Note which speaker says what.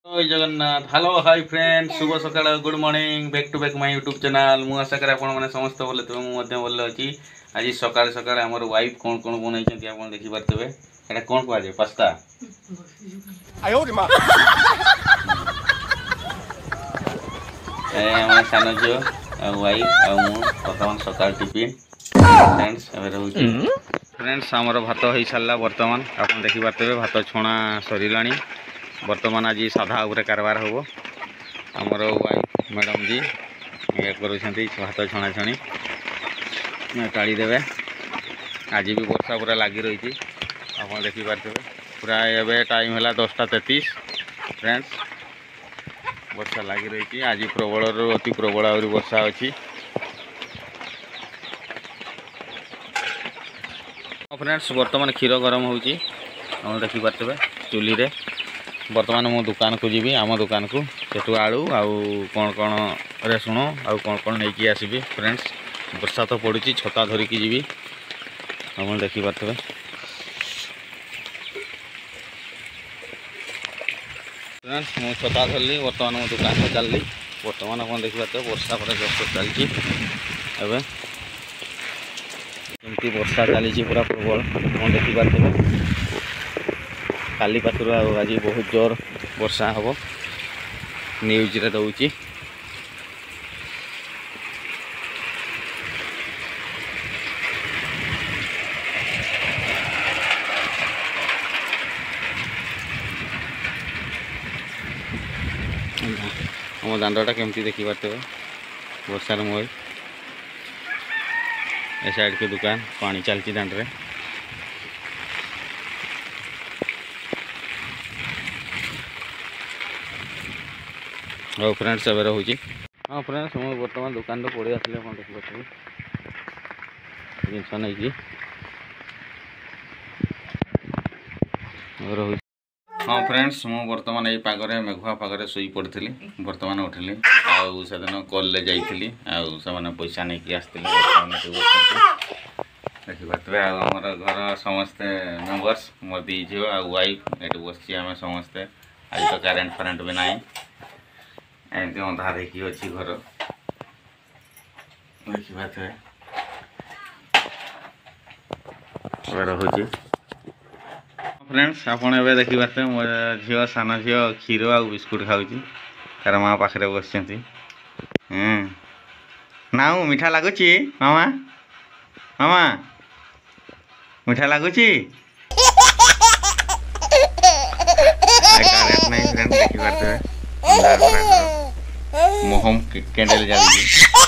Speaker 1: जय Jagannath hello hi friend शुभ सकाळ good morning back to back my YouTube channel मु आशा करे आपण माने समस्त बोले तबे मु मध्य बोले अछि आज सकाळ सकाळ हमर वाइफ कोन कोन बनाई छथि आपण देखि परतबे एटा कोन को आज पास्ता आयो रे मां ए हमर सानो जो वाइफ आ मु वर्तमान सकाळ टिफिन फ्रेंड्स एबे रहउछि फ्रेंड्स हमर भात होई साला वर्तमान आपण देखि परतबे भात छोणा सरिलाणी वर्तमान आज साधा उपरे कारबार हम आमर वाइफ मैडम जी ये कर भात छणा छणी टाड़ी देवे आज भी वर्षा पूरा लगी रही आप देखिपे पूरा एवं टाइम है 10:33 फ्रेंड्स वर्षा लगी रही आज प्रबल अति प्रबल आ वर्षा अच्छी फ्रेंड्स वर्तमान क्षीर गरम होची देखिपे चूल्ही रे वर्तमान मो दुकान को जीवी आम दुकान को सेठू आलू आउ कौन कौन रेसुण आउ कौन कौन नहीं आसबि फ्रेंड्स वर्षा तो पड़ी छता धरिकी जीवी आप देखिपे फ्रेंड्स मु छता धरली वर्तमान मो दुकान को चलली वर्तमान आप देखिपे वर्षा पूरा जस्ट चलती एवं एमती वर्षा चली पूरा प्रबल आप देखिपे काली पात्र आज बहुत जोर वर्षा हम न्यूज रे दउची हम दांडा केमती देखी पारते वर्षार मुई ए साइड के दुकान पानी चलती दांड रे हाँ फ्रेंड्स एवं रोचे हाँ फ्रेंड्स मुझे बर्तमान दुकान तो पड़े आसले देखिए जिनस नहीं हाँ फ्रेंड्स मु बर्तमान ये पागरे मेघुआ पागरे शुई पड़ी बर्तमान उठिली आउ से दिन कल जाइली आने पैसा नहीं आसते देखिपे आमर घर समस्ते मेम्बर्स मोर दी झील आ वाइफ ये बस आम समस्ते आज तो करेन्ट फरेन्ट भी ना एमती अंधा देखी अच्छी घर देखिपे रोचे फ्रेंड्स आपड़ ए देखिपे मो झील सान झील क्षीर आ बिस्कुट खाऊँ तार माँ पाखे बस ना मीठा लगुच मामा मामा मीठा लगुच देखिपे मोहम कैंडल जाऊँगी